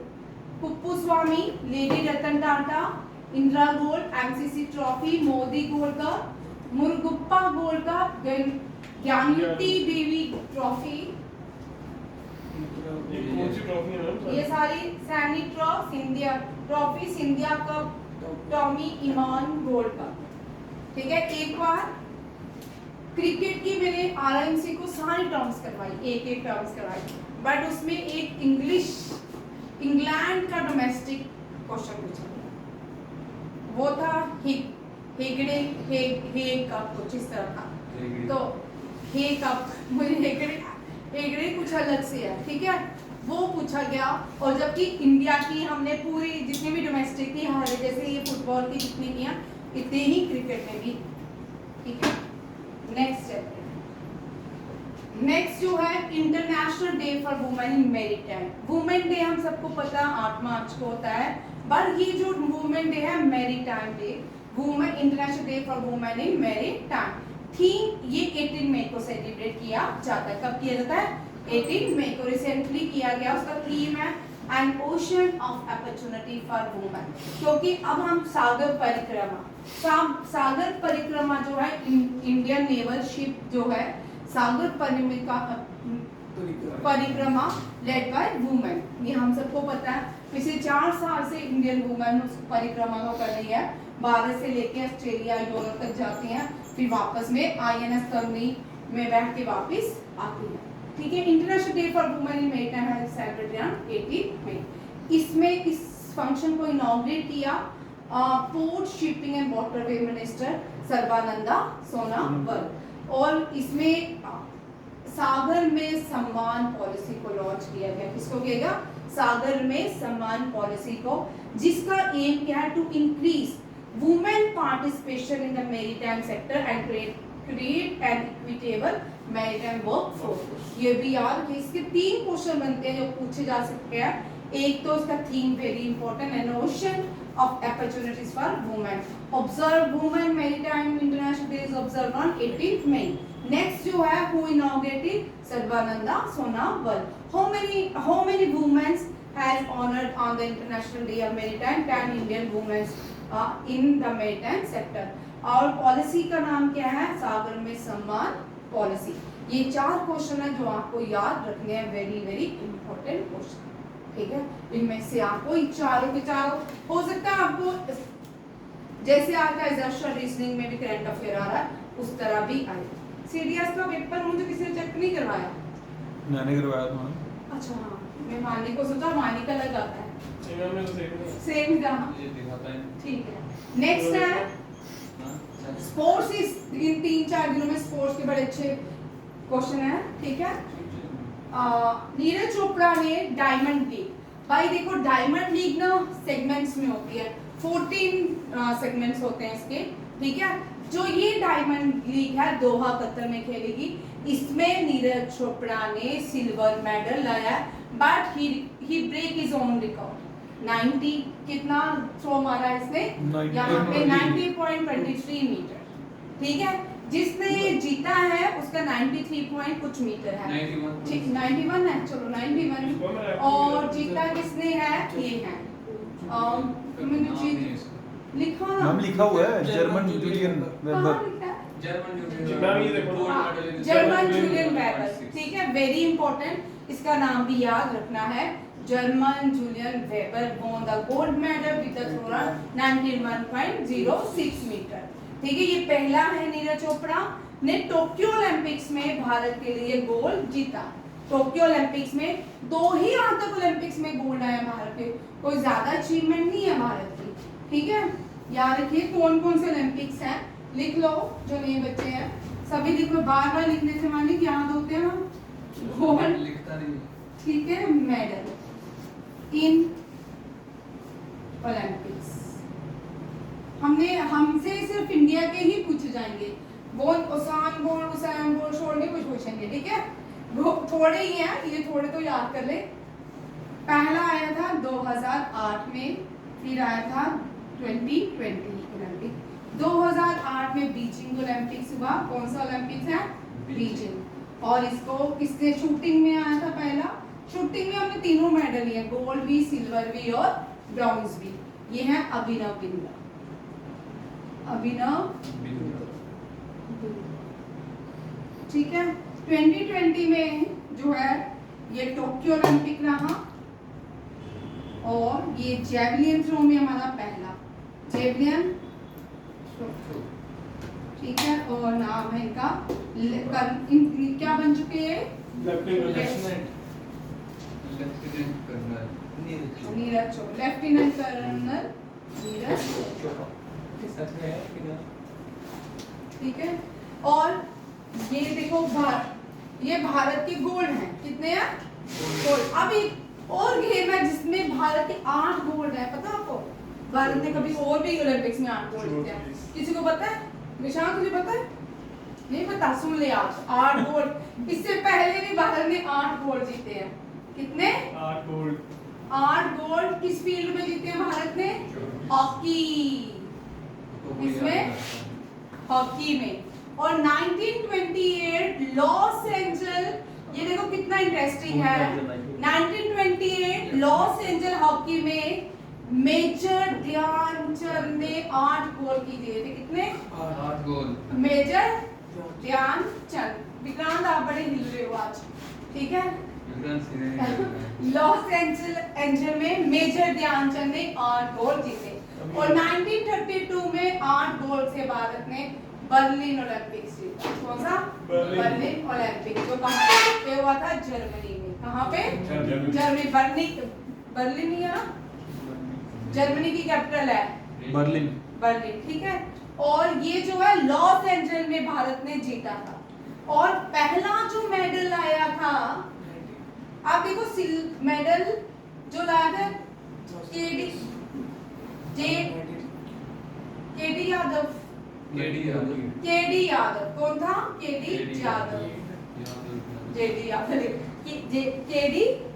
पुप्पू स्वामी, lady Ratan Tata, Indira gold, MCC trophy, Modi gold cup, Murugappa gold cup, ज्ञानती देवी ट्रॉफी, ये कौन सी ट्रॉफी है मैम? ये सारी Saini trophy, Scindia cup, Tommy इमान गोल्ड कप, ठीक है। एक बार क्रिकेट की मैंने आरआईएमसी को सारी टर्म्स करवाई, एक टर्म्स करवाई, बट उसमें एक इंग्लैंड का डोमेस्टिक क्वेश्चन पूछा गया, वो था हेगड़े कप, कुछ इस तरह था। तो हे कप, मुझे हेगड़े कुछ अलग से है, ठीक है, वो पूछा गया। और जबकि इंडिया की हमने पूरी जितनी भी डोमेस्टिक थी, हमारे जैसे ये फुटबॉल की जितनी किया, इतने ही क्रिकेट में भी, ठीक है। नेक्स्ट जो है international day for women in maritime. Women day हम सबको पता है 8 मार्च को होता है, पर ये जो वुमेन डे है maritime day, women international day for women in maritime, theme ये 18 मई को सेलिब्रेट किया जाता है। कब किया जाता है? 18 मई को रिसेंटली किया गया। उसका थीम है N ocean of opportunity for women, क्योंकि अब हम सागर परिक्रमा जो है इंडियन नेवल शिप जो है सागर परिक्रमा लेड बाय वुमेन, ये हम सबको पता है। पिछले 4 साल से इंडियन वुमेन उस परिक्रमा को कर रही है, भारत से लेके ऑस्ट्रेलिया यूरोप तक जाती हैं, फिर वापस में INS तरनी में बैठ के वापस आती है। ठीक है, international day for women in maritime है सेलिब्रेटेड ऑन 18 मई। इसमें इस फंक्शन को इनॉग्रेट किया port shipping and waterway minister Sarbananda Sonowal, और इसमें सागर में सम्मान पॉलिसी को लॉन्च किया गया। किसको किया गया? सागर में सम्मान पॉलिसी को, जिसका एम क्या है? To increase women participation in the maritime sector and create an equitable maritime workforce. ये भी याद रखिए, इसके 3 क्वेश्चन बनते हैं जो पूछे जा सकते हैं। एक तो इसका theme very important, N ocean of opportunities for women. Observe Women Maritime International Day is observed on 18th May. Next जो है who inaugurated? Sarbananda Sonowal. How many women has honored on the International Day of Maritime? 10 Indian women in the maritime sector. और policy का नाम क्या है? सागर में सम्मान policy. ये 4 क्वेश्चन है जो आपको याद रखने हैं, वेरी वेरी इंपॉर्टेंट क्वेश्चन। ठीक है, इनमें से आपको चारों के चारों हो सकता है आपको जैसे आता है जनरल रीजनिंग में भी करंट अफेयर आ रहा है उस तरह भी आए। सीडीएस का पेपर मुझे किसी ने चेक नहीं करवाया? मैंने करवाया था। अच्छा हाँ, मैं मानी को सोचा, मानी का लग आता है सेम का। ये दिखाता है। ठीक है, नेक्स्ट है स्पोर्ट्स। इस इन 3-4 दिनों में स्पोर्ट्स के बड़े अच्छे क्वेश्चन है। ठीक है, नीरज चोपड़ा ने डायमंड लीग, भाई देखो डायमंड लीग ना सेगमेंट्स में होती है, 14 सेगमेंट्स होते हैं इसके। ठीक है, जो ये डायमंड लीग है दोहा कतर में खेलेगी, इसमें नीरज चोपड़ा ने सिल्वर मेडल लाया, but he break his own record. 90 कितना थ्रो मारा इसने यहाँ पे? 90.23 मीटर। ठीक है, जिसने ये जीता है उसका 93 पॉइंट कुछ मीटर है। 91 है, चलो 91। और जीता किसने है? ये है लिखा ना, नाम लिखा हुआ है German Julian Weber. German Julian Weber. ठीक है, वेरी इंपॉर्टेंट, इसका नाम भी याद रखना है। German Julian Weber won the gold medal with the throw 91.06 metre. ठीक है, ये पहला है नीरज चोपड़ा ने टोक्यो ओलंपिक्स में भारत के लिए गोल्ड जीता। टोक्यो ओलंपिक्स में 2 ही आज तक ओलंपिक्स में गोल्ड आया भारत के, कोई ज्यादा अचीवमेंट नहीं है भारत की। ठीक है, याद रखिए कौन कौन से ओलंपिक्स हैं, लिख लो जो नए बच्चे हैं सभी लिख लो, बार बार लिखने से मानिए याद होते हैं ना। गोल्ड लिखता नहीं। ठीक है, मेडल इन ओलंपिक्स। हमसे सिर्फ इंडिया के ही पूछे जाएंगे, उसाइन बोल्ट छोड़ के कुछ पूछेंगे। ठीक है, थोड़े ही हैं ये, थोड़े तो याद कर ले। पहला आया था 2008 में, फिर आया था 2020 ओलंपिक। 2008 में बीजिंग ओलंपिक्स हुआ। कौन सा ओलंपिक्स है? बीजिंग। और इसको किसने शूटिंग में आया था? पहला शूटिंग में हमने 3 मेडल लिए, गोल्ड भी, सिल्वर भी और ब्रॉन्ज भी। ये है अभिनव बिंद्रा। ठीक है, 2020 में जो है ये टोक्यो ओलंपिक रहा, और ये जेवलिन थ्रो में हमारा पहला जेवलिन थ्रो। ठीक है, और नाम है इनका क्या बन चुके हैं? Neeraj Chopra, lieutenant colonel Neeraj Chopra. ठीक है, और ये देखो ये भारत के गोल्ड हैं, कितने हैं? गोल्ड। अब एक और गेम है जिसमें भारत के 8 गोल्ड है, पता आपको? भारत ने कभी और भी ओलंपिक्स में 8 गोल्ड जीते हैं, किसी को पता है? निशान तुझे पता है? नहीं पता, सुन ले आप, 8 गोल्ड। इससे पहले भी भारत ने 8 गोल्ड जीते हैं। कितने? 8 गोल्ड। 8 गोल्ड किस फील्ड में जीते हैं भारत ने? हॉकी। इसमें हॉकी में। और 1928 लॉस एंजल, ये देखो कितना इंटरेस्टिंग है, 1928 लॉस एंजल हॉकी में मेजर ध्यानचंद ने 8 गोल किए थे। कितने? 8 गोल। मेजर ध्यानचंद। विक्रांत आप बड़े हिल रहे हो आज, ठीक है। लॉस एंजल में मेजर ध्यानचंद ने 8 गोल जीते और 1932 में 8 गोल से भारत ने बर्लिन ओलंपिक्स जीता। कौन सा? बर्लिन ओलंपिक, जो कहाँ पे हुआ था? जर्मनी में। कहाँ पे? जर्मनी। बर्लिन ही है ना, जर्मनी की कैपिटल है बर्लिन। बर्लिन, ठीक है। और ये जो है लॉस एंजल में भारत ने जीता था। और पहला जो मेडल आया था, आप देखो मेडल जो लाया था केडी यादव। केडी यादव कौन था? केडी यादव। केडी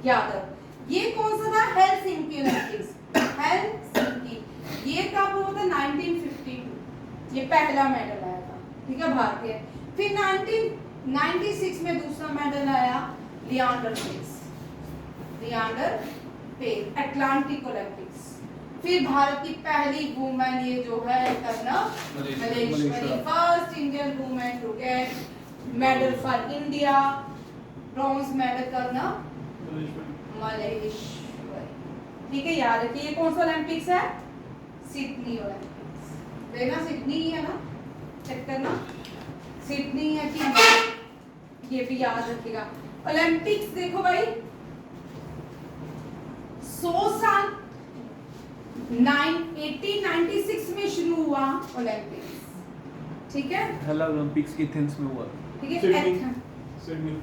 यादव। ये कौन सा था? Helsinki Olympics. हेलसिंकी। ये कब हुआ था? 1952। ये पहला मेडल आया था, ठीक है, भारतीय। फिर 1996 में दूसरा मेडल आया लियांडर पेस अटलांटिक ओलंपिक्स। फिर भारत की पहली वुमेन ये जो है Karnam Malleswari, first Indian women to get medal for India, bronze medal Karnam Malleswari, ठीक है। याद रखिए ये कौन सा ओलंपिक्स है? Sydney Olympics. देखना सिडनी ही है ना, चेक करना सिडनी है कि नहीं, ये भी याद रखिएगा। ओलंपिक्स देखो भाई, 100 साल 1896 में शुरू हुआ ओलंपिक्स, ठीक है। पहला ओलंपिक्स एथेंस में हुआ, ठीक है। सिडनी।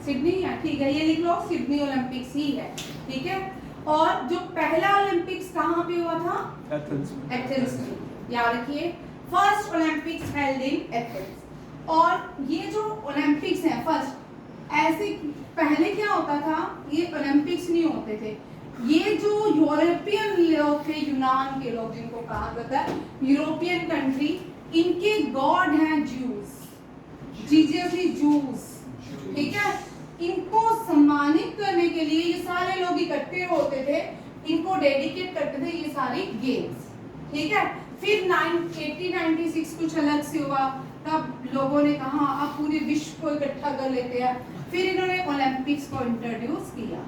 सिडनी है, ठीक है, ये लिख लो सिडनी ओलंपिक्स ही है, ठीक है। और जो पहला ओलंपिक्स कहाँ पे हुआ था? एथेंस में। एथेंस में, याद रखिए first Olympics held in Athens. और ये जो ओलंपिक्स है फर्स्ट, ऐसे पहले क्या होता था, ये ओलंपिक्स नहीं होते थे। ये जो यूरोपियन लोग थे, यूनान के लोग जिनको कहा जाता है यूरोपियन कंट्री, इनके गॉड हैं ज्यूस, जूस, ठीक है। इनको सम्मानित करने के लिए ये सारे लोग इकट्ठे होते थे, इनको डेडिकेट करते थे ये सारी गेम्स, ठीक है। फिर 1896 कुछ अलग से हुआ, तब लोगों ने कहा अब पूरे विश्व को इकट्ठा कर लेते हैं। फिर इन्होंने ओलंपिक्स को इंट्रोड्यूस किया।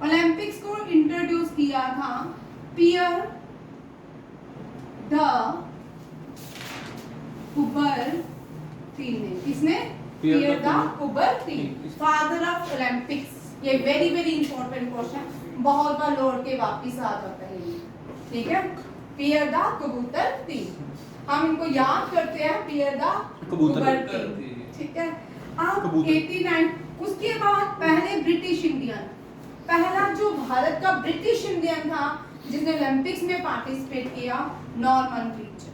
ओलंपिक्स को इंट्रोड्यूस किया था पियर द कुबरटीन ने। किसने? पियर द कुबरटीन, फादर ऑफ ओलंपिक्स। ये वेरी वेरी इंपॉर्टेंट क्वेश्चन, बहुत बार लौट के वापिस आ जाता है ये, ठीक है। पियर द कुबरटीन, हम इनको याद करते हैं पियर द कुबरटीन, ठीक है। अब 89 उसके बाद पहले ब्रिटिश इंडियन, पहला जो भारत का ब्रिटिश इंडियन था जिसने ओलंपिक्स में पार्टिसिपेट किया, नॉर्मन रीचर।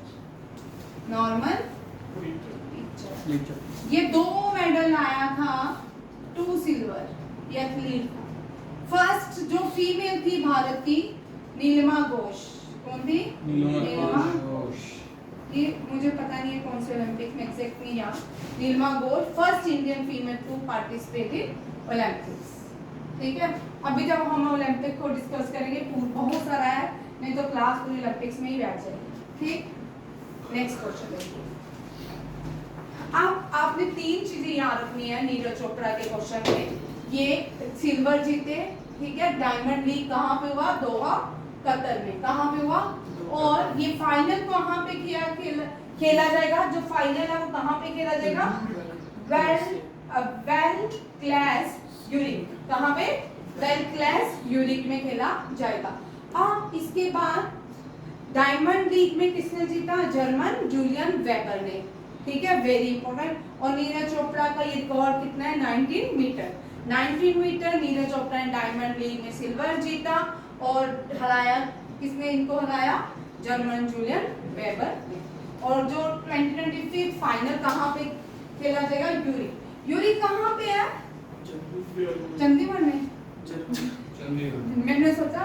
ये 2 मेडल आया था, 2 सिल्वर, ये एथलीट था। फर्स्ट जो फीमेल थी भारत की, नीलिमा घोष। कौन थी? नीलिमा घोष। ये मुझे पता नहीं है कौन से ओलंपिक में एग्जैक्ट नहीं याद। Nilima Ghosh first Indian female to participate in Olympics, ठीक है। अभी जब हम ओलंपिक को डिस्कस करेंगे, बहुत सारा है, नहीं तो क्लास पूरी ओलंपिक्स में ही बैठ जाएगी, ठीक। नेक्स्ट क्वेश्चन देखिए। अब आपने 3 चीजें याद रखनी है नीरज चोपड़ा के क्वेश्चन में। ये सिल्वर जीते, ठीक है। डायमंड लीग कहाँ पे हुआ? दोहा, कतर में। कहाँ पे हुआ? और ये फाइनल कहाँ पे खेला जाएगा? जो फाइनल है वो कहाँ पे खेला जाएगा? Well class uric. कहाँ पे? वेल क्लास यूरिक में खेला जाएगा। अब इसके बाद डायमंड लीग में किसने जीता? जर्मन जूलियन वेबर ने, ठीक है, वेरी इंपॉर्टेंट। और नीरज चोपड़ा का ये रिकॉर्ड कितना है? 19 मीटर नीरज चोपड़ा ने डायमंड लीग में सिल्वर जीता। और हराया किसने इनको? हराया जर्मन जूलियन वेबर ने। और जो 2025 फाइनल कहाँ पे खेला जाएगा? यूरिक कहाँ पे है? चंडीगढ़ में। मैंने सोचा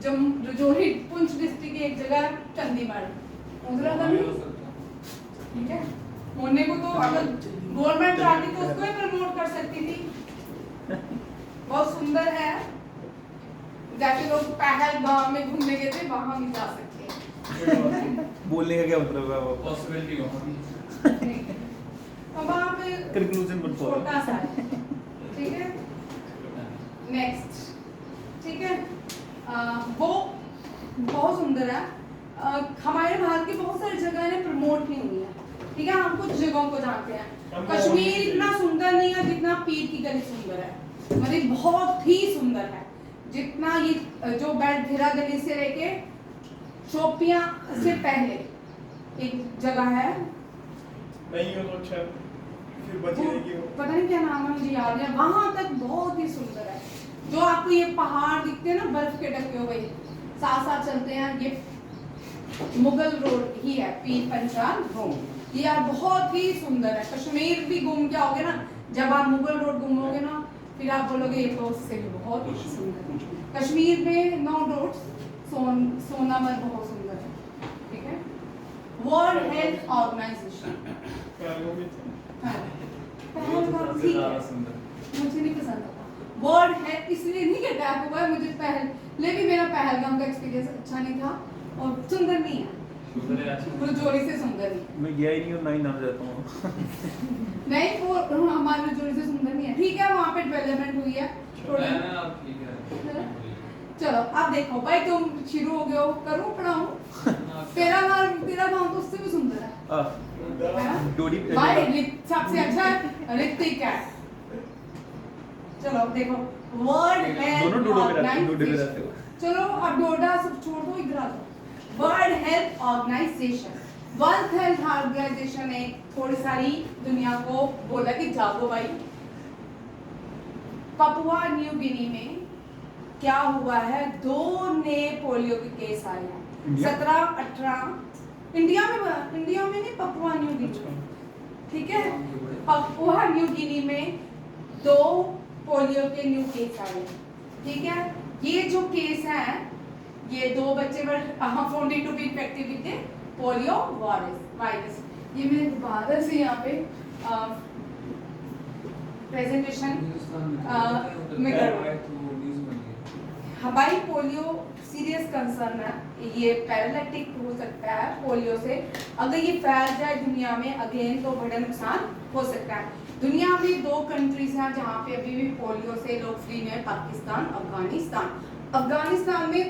जोरी पुंछ डिस्ट्रिक्ट की एक जगह चंडीगढ़, ठीक है। होने को तो अगर गवर्नमेंट चाहती तो उसको ही प्रमोट कर सकती थी। बहुत सुंदर है, जैसे लोग पहलगाम में घूमने गए थे वहां भी जा सकते हैं। बोलने का क्या मतलब है वो? पॉसिबिलिटी वहाँ भी। और वहां पे कंक्लूजन बन पा छोटा सा है, ठीक है। नेक्स्ट, ठीक है, वो बहुत सुंदर है। हमारे भारत की बहुत सारी जगह ने प्रमोट नहीं हुई है, ठीक है। हम कुछ जगहों को जानते हैं। कश्मीर इतना सुंदर नहीं है जितना पीर की गली सुंदर है, मतलब बहुत ही सुंदर है। जितना ये जो बैठेरा गली से लेके शोपियां से पहले एक जगह है, नहीं हो तो अच्छा है, फिर बची रहेगी वो। पता नहीं क्या नाम है, मुझे याद नहीं, वहां तक बहुत ही सुंदर है। जो आपको ये पहाड़ दिखते हैं ना बर्फ के ढके हुए, साथ साथ चलते हैं, ये मुगल रोड ही है, पीर पंचाल रोड। ये यार बहुत ही सुंदर है। कश्मीर भी घूम के आओगे ना, जब आप मुगल रोड घूमोगे ना, फिर आप बोलोगे ये तो उससे भी बहुत ही सुंदर है। कश्मीर में 9 रोड, सोनामर्ग बहुत सुंदर है, ठीक है। वर्ल्ड हेल्थ ऑर्गेनाइजेशन, पहलगाम में था। पहलगाम ठीक है, मुझे नहीं पसंद आता। वर्ल्ड है इसलिए नहीं कहता आपको भाई, मुझे पहले भी मेरा पहलगाम का एक्सपीरियंस अच्छा नहीं था और सुंदर नहीं है, जोड़ी से सुंदर नहीं। मैं गया ही नहीं और ना ही नाम जाता हूँ। नहीं वो हमारे जोड़ी से सुंदर नहीं है, ठीक है। वहाँ पे डेवलपमेंट हुई है थोड़ी। ठीक है। चलो अब देखो भाई, तुम शुरू हो गए हो, करूँ पढ़ाऊँ? तेरा गाँव तो उससे भी सुंदर है ना? डोडी भाई सबसे अच्छा ऋतिक है। चलो अब देखो, वर्ल्ड हेल्थ दोनों डोडो में रहते हो, डोडे में ऑर्गेनाइजेशन। रहते हो। चलो अब डोडा सब छोड़ दो, इधर आ जाओ। World Health Organization, World Health Organization ने थोड़ी सारी दुनिया को बोला कि जागो भाई। पपुआ न्यू गिनी में क्या हुआ है, 2 नए पोलियो के केस आए हैं। इंडिया? 17-18 इंडिया में नहीं, पपुआ न्यू गिनी में, ठीक है। पपुआ न्यू गिनी में 2 पोलियो के न्यू केस आए हैं, ठीक है। ये जो केस है, ये 2 बच्चे were found to be infected with polio virus. ये मैंने दोबारा से यहाँ पे प्रेजेंटेशन में हवाई पोलियो सीरियस कंसर्न है। ये पैरालिटिक हो सकता है पोलियो से, अगर ये फैल जाए दुनिया में अगेन तो बड़ा नुकसान हो सकता है। दुनिया में 2 कंट्रीज हैं जहाँ पे अभी भी पोलियो से लोग फ्री हैं, पाकिस्तान, अफगानिस्तान। अफगानिस्तान में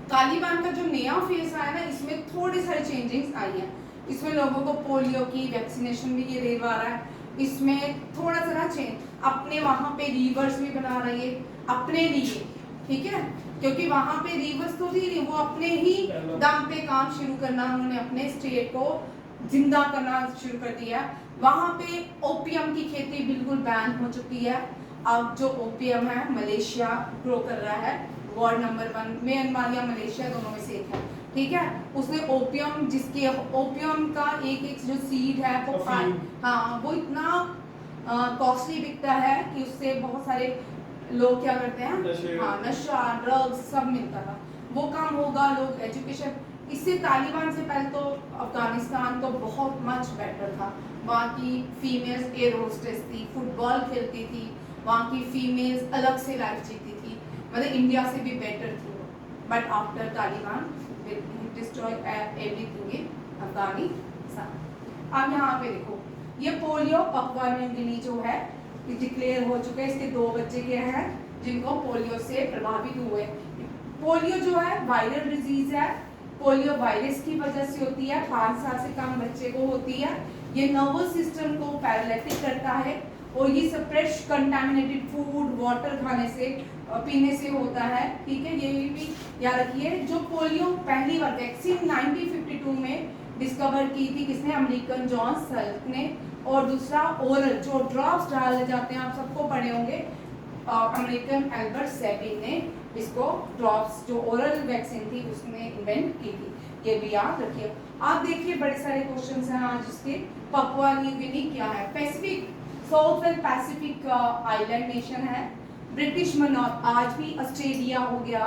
तालिबान का जो नया फेस आया ना, इसमें थोड़ी सारी चेंजिंग्स आई हैं। इसमें लोगों को पोलियो की वैक्सीनेशन भी ये दिलवा रहा है। इसमें थोड़ा सा ना चेंज, अपने वहाँ पे रिवर्स भी बना रही है अपने लिए, ठीक है। क्योंकि वहाँ पे रिवर्स तो थी नहीं, वो अपने ही दम पे काम शुरू करना, उन्होंने अपने स्टेट को जिंदा करना शुरू कर दिया। वहाँ पे ओपियम की खेती बिल्कुल बैन हो चुकी है। अब जो ओपियम है मलेशिया ग्रो कर रहा है, वर्ल्ड नंबर 1, म्यांमार या मलेशिया दोनों में से एक है, ठीक है। उसने ओपियम, जिसके ओपियम का एक जो सीड है वो हाँ वो इतना कॉस्टली बिकता है कि उससे बहुत सारे लोग क्या करते हैं, हाँ नशा ड्रग्स सब मिलता था। वो काम होगा, लोग एजुकेशन। इससे तालिबान से पहले तो अफगानिस्तान तो बहुत मच बेटर था। वहाँ की फीमेल्स एयर होस्टेस थी, फुटबॉल खेलती थी, वहाँ की फीमेल्स अलग से लाइफ जीती थी, मतलब इंडिया से भी बेटर थी वो। But after Taliban destroy everything in Afghanistan. अब यहाँ पे देखो, ये पोलियो पपुआ न्यू गिनी जो है डिक्लेयर हो चुके हैं। इसके 2 बच्चे के हैं जिनको पोलियो से प्रभावित हुए। पोलियो जो है वायरल डिजीज है, पोलियो वायरस की वजह से होती है, 5 साल से कम बच्चे को होती है। ये नर्वस सिस्टम को पैरालिटिक करता है और ये सब फ्रेश कंटामिनेटेड फूड वाटर खाने से पीने से होता है, ठीक है। ये भी याद रखिए। जो पोलियो पहली बार वैक्सीन 1952 में डिस्कवर की थी किसने, अमेरिकन जॉन सल्क ने। और दूसरा ओरल जो ड्रॉप्स डाले जाते हैं, आप सबको पढ़े होंगे, अमेरिकन एल्बर्ट सेबिन ने इसको ड्रॉप्स जो ओरल वैक्सीन थी उसने इन्वेंट की थी। ये भी याद रखिए। आप देखिए बड़े सारे क्वेश्चंस हैं आज इसके। पपुआ न्यू गिनी क्या है, Pacific south west Pacific island nation है। ब्रिटिश मनोर, आज भी ऑस्ट्रेलिया हो गया,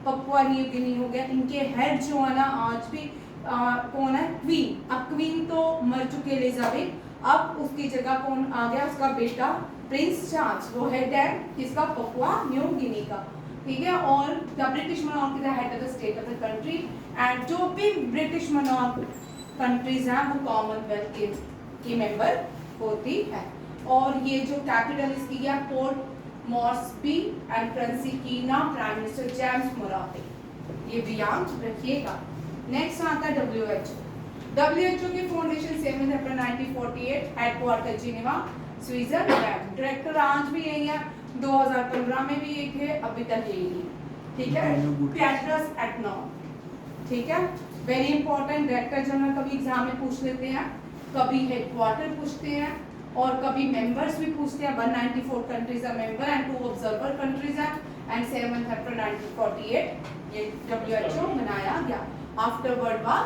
पपुआ न्यू गिनी हो गया, इनके हेड जो है ना आज भी कौन है, क्वीन। अब क्वीन तो मर चुके एलिजाबेथ, अब उसकी जगह कौन आ गया, उसका बेटा प्रिंस चार्ल्स, वो हेड है किसका, पपुआ न्यू गिनी का। ठीक है। और the British monarch is the head of the state of the country and जो भी ब्रिटिश मोनार्क कंट्रीज हैं वो कॉमनवेल्थ की मेंबर होती है। और ये जो कैपिटल इसकी है पोर्ट मॉर्सबी एंड प्रिंसिपिना, प्राइम मिनिस्टर जेम्स मोराटे, ये भी याद रखिएगा। नेक्स्ट आता है WHO की फाउंडेशन 7 अप्रैल 1948, हेडक्वार्टर जिनेवा स्विट्जरलैंड। डायरेक्टर आज भी यही है, 2015 में भी एक है, अभी तक यही है, ठीक है। टेड्रस एडनॉम, ठीक है, वेरी इंपॉर्टेंट। डायरेक्टर जनरल कभी एग्जाम में पूछ लेते हैं, कभी हेडक्वार्टर पूछते हैं और कभी मेंबर्स भी पूछते हैं। 194 countries are member and 2 observer countries हैं एंड 7 अप्रैल 1948 ये WHO बनाया गया आफ्टर वर्ल्ड वॉर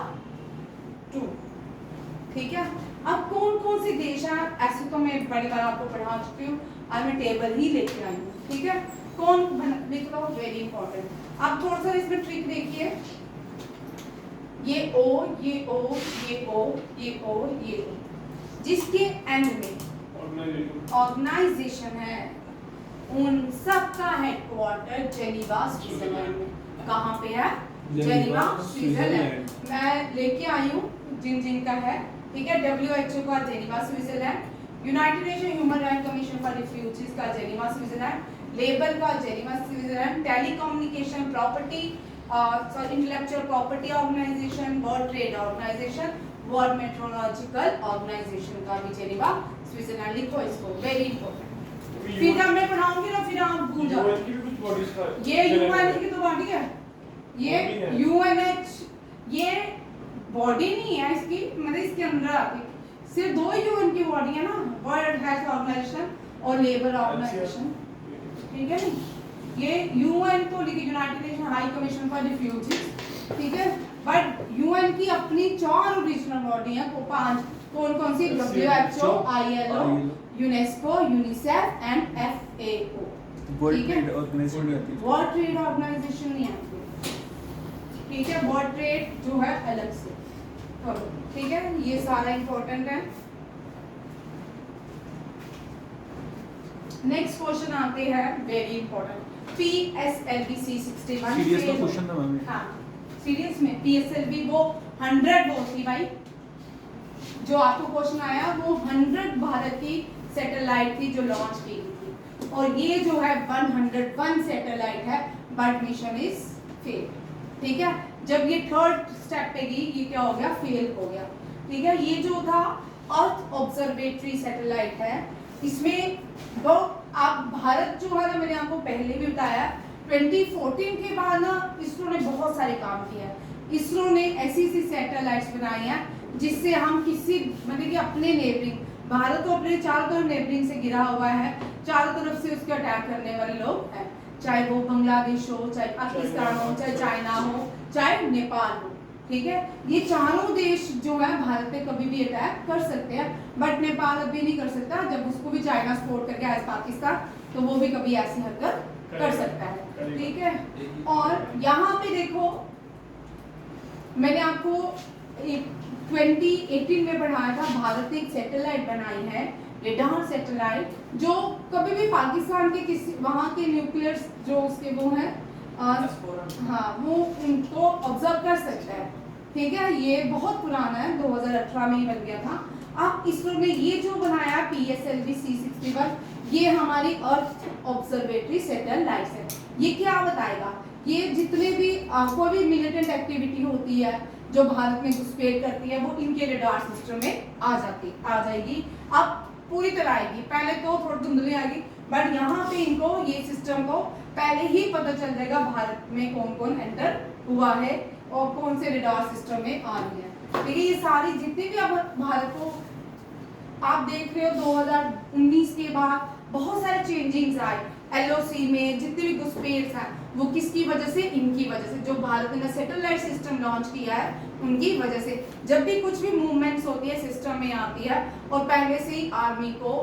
2, ठीक है। अब कौन कौन से देश हैं, ऐसे तो मैं बड़ी बार आपको पढ़ा चुकी हूँ, आज मैं टेबल ही लेके आई हूँ, ठीक है। कौन लिख लो, वेरी इंपॉर्टेंट। अब थोड़ा सा इसमें ट्रिक देखिए, ये O, ये O, ये O, ये O, ये O, जिसके एंड में ऑर्गेनाइजेशन है, उन सब का हेडक्वार्टर जेनीवा स्विट्जरलैंड में। कहाँ पे है? Geneva Switzerland. मैं लेके आई हूँ जिन जिन का है, ठीक है। WHO का Geneva Switzerland, United Nation Human Right Commission for Refugees का जेनीवा स्विट्जरलैंड, लेबर का Geneva Switzerland, telecommunication property intellectual property organization, World Trade Organization, World Meteorological Organization का भी जेनीवा स्विट्जरलैंड। लिखो इसको, वेरी इंपॉर्टेंट। फिर जब मैं पढ़ाऊंगी ना फिर आप भूल जाओ। ये यूएन की तो बॉडी है, ये UNH, ये बॉडी नहीं है इसकी, मतलब इसके अंदर आती सिर्फ 2 UN की बॉडी है ना, वर्ल्ड हेल्थ ऑर्गेनाइजेशन और लेबर ऑर्गेनाइजेशन, ठीक है नी। ये UN तो लिखी United nation high commission for refugees, ठीक है। बट UN की अपनी 4 ओरिजिनल बॉडी है, 5 कौन कौन सी? WHO, ILO, UNESCO, UNICEF and FAO। World Trade Organization नहीं आती, वर्ल्ड ट्रेड ऑर्गेनाइजेशन नहीं आती, ठीक है। वर्ल्ड ट्रेड जो है अलग से, ठीक है। ये सारा इंपॉर्टेंट है। नेक्स्ट क्वेश्चन आते हैं, वेरी इंपॉर्टेंट, PSLV 61 सीरियस का क्वेश्चन था मैम। हाँ सीरियस में PSLV वो 100 वो थी भाई, जो आपको क्वेश्चन आया वो 100 भारत की सैटेलाइट थी जो लॉन्च की गई थी, और ये जो है 101 सैटेलाइट है बट मिशन इज फेल, ठीक है। जब ये 3rd स्टेप पे गई, ये क्या हो गया? फेल हो गया, ठीक है। ये जो था अर्थ ऑब्जर्वेटरी सैटेलाइट है, इसमें वो आप भारत जो है ना, मैंने आपको पहले भी बताया 2014 के बाद ना इसरो ने बहुत सारे काम किया है। इसरो ने ऐसी सैटेलाइट्स बनाई हैं जिससे हम किसी मतलब कि अपने नेबरिंग, भारत तो अपने चारों तरफ नेबरिंग से घिरा हुआ है, चारों तरफ से उसके अटैक करने वाले लोग हैं, चाहे वो बांग्लादेश हो, चाहे पाकिस्तान हो, चाहे चाइना हो, चाहे नेपाल हो, ठीक है। ये चारों देश जो है भारत पे कभी भी अटैक कर सकते हैं, बट नेपाल अभी नहीं कर सकता। जब उसको भी चाइना सपोर्ट करके एज पाकिस्तान, तो वो भी कभी ऐसी हरकत कर सकता है, ठीक है। और यहाँ पे देखो, मैंने आपको 2018 में पढ़ाया था, भारत ने एक सैटेलाइट बनाई है, रेडार सैटेलाइट, जो कभी भी पाकिस्तान के किसी वहाँ के न्यूक्लियर जो उसके वो हैं हाँ वो उनको ऑब्जर्व कर सकता है, ठीक है। ये बहुत पुराना है, 2018 में ही बन गया था। अब इसरो ने ये जो बनाया PSLV 61, ये हमारी अर्थ ऑब्जर्वेटरी सैटेलाइट है। ये क्या बताएगा? ये जितने भी कोई भी मिलिटेंट एक्टिविटी होती है जो भारत में घुसपैठ करती है, वो इनके रेडार सिस्टम में आ जाएगी। अब पूरी तरह आएगी, पहले तो थोड़ी धुंधली आएगी, बट यहाँ पे इनको ये सिस्टम को पहले ही पता चल जाएगा भारत में कौन कौन एंटर हुआ है और कौन से रेडार सिस्टम में आ रही है, ठीक है। ये सारी जितनी भी अब भारत को आप देख रहे हो 2019 के बाद बहुत सारे चेंजिंग्स आए LOC में, जितने भी घुसपैठ हैं वो किसकी वजह से? इनकी वजह से, जो भारत ने सैटेलाइट सिस्टम लॉन्च किया है उनकी वजह से। जब भी कुछ भी मूवमेंट्स होती है सिस्टम में आती है, और पहले से ही आर्मी को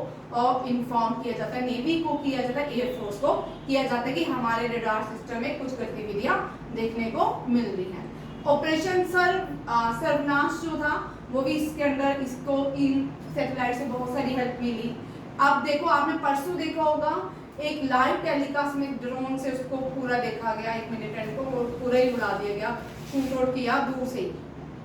इन्फॉर्म किया जाता है, नेवी को किया जाता है, एयरफोर्स को किया जाता है कि हमारे रेडार सिस्टम में कुछ गतिविधियां देखने को मिल रही हैं। ऑपरेशन सर्वनाश जो था वो भी इसके अंदर, इसको इन सैटेलाइट से बहुत सारी हेल्प मिली। अब देखो, आपने परसों देखा होगा एक लाइव टेलीकास्ट में ड्रोन से उसको पूरा देखा गया, 1 मिलिटेंट को पूरा ही उड़ा दिया गया, शूट आउट किया दूर से ही।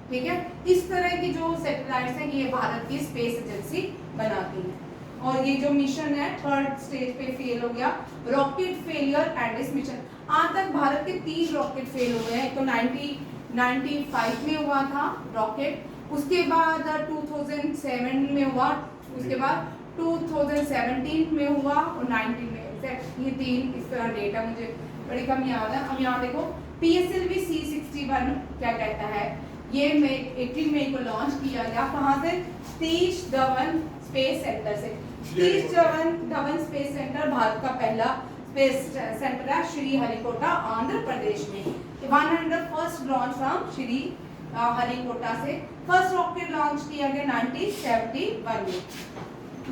ठीक है, इस तरह की जो सैटेलाइट्स हैं ये भारत की स्पेस एजेंसी बनाती है। और ये जो मिशन है 3rd स्टेज पे फेल हो गया, rocket failure and this mission. आज तक भारत के 3 रॉकेट फेल हो गए हैं। तो 1995 में हुआ था रॉकेट, उसके बाद 2007 में हुआ, उसके बाद 2017 में हुआ और 19 में। ये 3 इस तरह डेट है, मुझे बड़ी कम याद है। अब यहाँ देखो PSLV C61 क्या कहता है, ये 18 मई को लॉन्च किया गया। कहाँ से? सतीश धवन स्पेस सेंटर से। सतीश धवन स्पेस सेंटर भारत का पहला स्पेस सेंटर है श्रीहरिकोटा आंध्र प्रदेश में। 101st launch from Shri Harikota से। फर्स्ट रॉकेट लॉन्च किया गया 1971 में।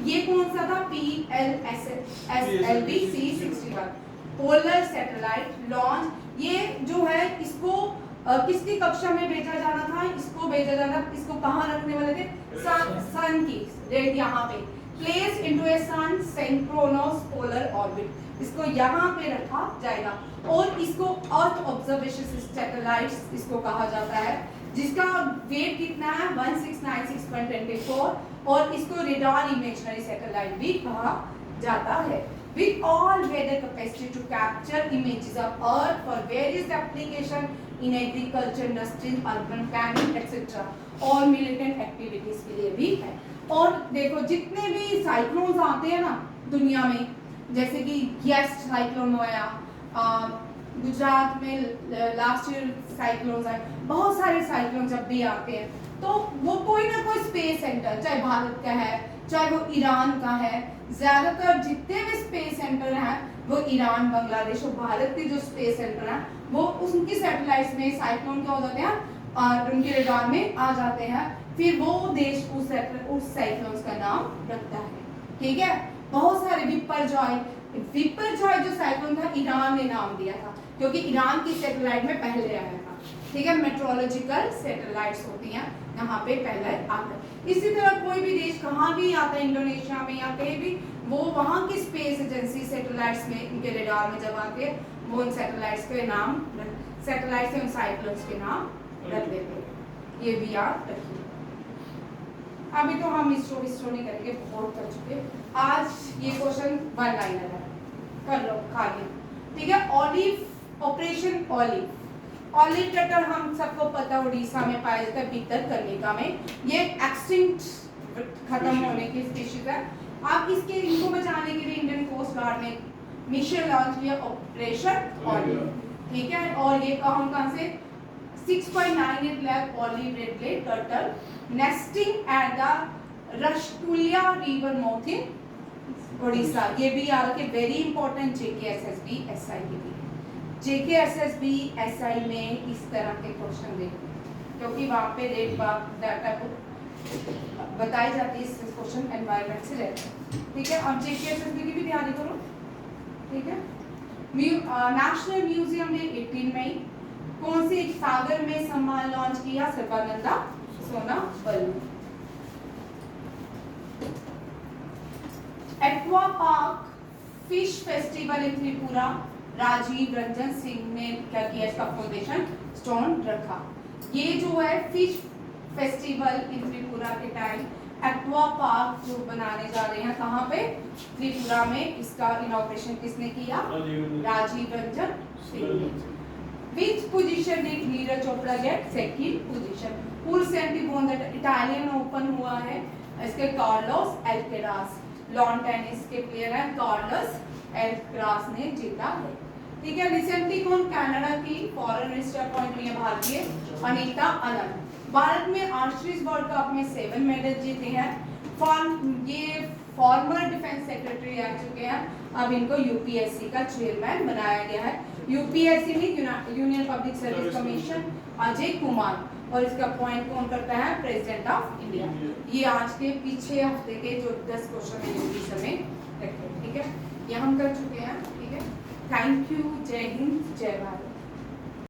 ये कौन सा था? PLSLV C61 polar satellite launch. ये जो है इसको किसकी कक्षा में भेजा जाना था? इसको भेजा जाना, इसको कहाँ रखने वाले थे? सन की रेट यहाँ पे प्लेस इनटू ए सन सिंक्रोनस पोलर ऑर्बिट, इसको यहाँ पे रखा जाएगा। और इसको अर्थ ऑब्जर्वेशन सैटेलाइट्स इसको कहा जाता है, जिसका वेट कितना है? 1696.24 और इसको रेडार इमेजरी सैटेलाइट भी कहा जाता है। With all weather capacity to capture images of Earth for various application in agriculture, industry, urban planning, etc. और militant activities के लिए भी है। और देखो जितने भी साइक्लोन्स आते हैं ना दुनिया में, जैसे कि येस्ट साइक्लोन हुआ, गुजरात में लास्ट ईयर साइक्लोन्स आए, बहुत सारे साइक्लोन जब भी आते हैं तो वो कोई ना कोई स्पेस सेंटर, चाहे भारत का है चाहे वो ईरान का है, ज्यादातर जितने भी स्पेस सेंटर हैं वो ईरान, बांग्लादेश और भारत के जो स्पेस सेंटर हैं वो उनकी सैटेलाइट्स में साइक्लोन क्या हो जाते हैं और उनके रडार में आ जाते हैं। फिर वो देश उस साइक्लोन्स का नाम रखता है। ठीक है, बहुत सारे विपर्जॉय जो साइक्लोन था ईरान ने नाम दिया था क्योंकि ईरान की सैटेलाइट में पहले आया था। ठीक है, मेट्रोलॉजिकल सैटेलाइट्स होती हैं यहाँ पे पहले आकर। इसी तरह कोई भी देश कहाँ भी आता है, इंडोनेशिया में या कहीं भी, वो वहाँ की स्पेस एजेंसी सैटेलाइट्स में इनके रेडार में जब आते हैं वो उन सैटेलाइट्स के नाम, सैटेलाइट्स के उन साइक्लोन्स के नाम रख देते हैं। ये भी याद रखिए। अभी तो हम इसरो नहीं करेंगे, बहुत कर चुके। आज ये क्वेश्चन 1 लाइनर है, कर लो खाली। ठीक है, ऑलिव ऑपरेशन ऑलिव टर्टल हम सबको पता उड़ीसा में पाया जाता है, भितरकनिका में। ये एक्सटिंक्ट खत्म होने की स्पीशीज है। आप इनको बचाने के लिए इंडियन कोस्ट गार्ड ने मिशन लॉन्च किया ऑपरेशन ऑलिव। ठीक है, और ये कहाँ से 6.98 lakh olive ridley turtle nesting at the Rushikulya river mouth in Orissa. ये भी याद रखिए, वेरी इंपॉर्टेंट JKSSB SI के लिए। JKSSB SI में इस तरह के क्वेश्चन देखो क्योंकि वहाँ पे डाटा को बताई जाती है, इस क्वेश्चन एनवायरनमेंट से रहता है। ठीक है, और JKSSB की भी तैयारी करो। ठीक है, नेशनल म्यूजियम ने 18 मई कौन सी सागर में सम्मान लॉन्च किया? Sarbananda Sonowal. Aqua park fish festival in Tripura, Rajiv Ranjan Singh ने क्या किया? इसका फाउंडेशन स्टोन रखा। ये जो है फिश फेस्टिवल इन त्रिपुरा के टाइम एक्वा पार्क जो बनाने जा रहे हैं, कहाँ पे? त्रिपुरा में। इसका इनॉग्रेशन किसने किया? Rajiv Ranjan Singh. Which position did Neeraj Chopra get? Second position. Who recently won that Italian Open हुआ है? इसके कार्लोस एल्केरास, लॉन टेनिस के प्लेयर हैं, कार्लोस एल्केरास ने जीता है। ठीक है, रिसेंटली कौन कनाडा की फॉरेन मिनिस्टर अपॉइंट हुई है? भारतीय अनीता अनंत। भारत में आर्चरी वर्ल्ड कप में 7 मेडल जीते हैं। ये फॉर्मर डिफेंस सेक्रेटरी रह चुके हैं, अब इनको यूपीएससी का चेयरमैन बनाया गया है। यूपीएससी में union public service commission Ajay Kumar, और इसका अपॉइंट कौन करता है? President of India. ये आज के पीछे हफ्ते के जो 10 क्वेश्चन है यूपी समय रखे। ठीक है, ये हम कर चुके हैं। ठीक है, थैंक यू, जय हिंद, जय भारत।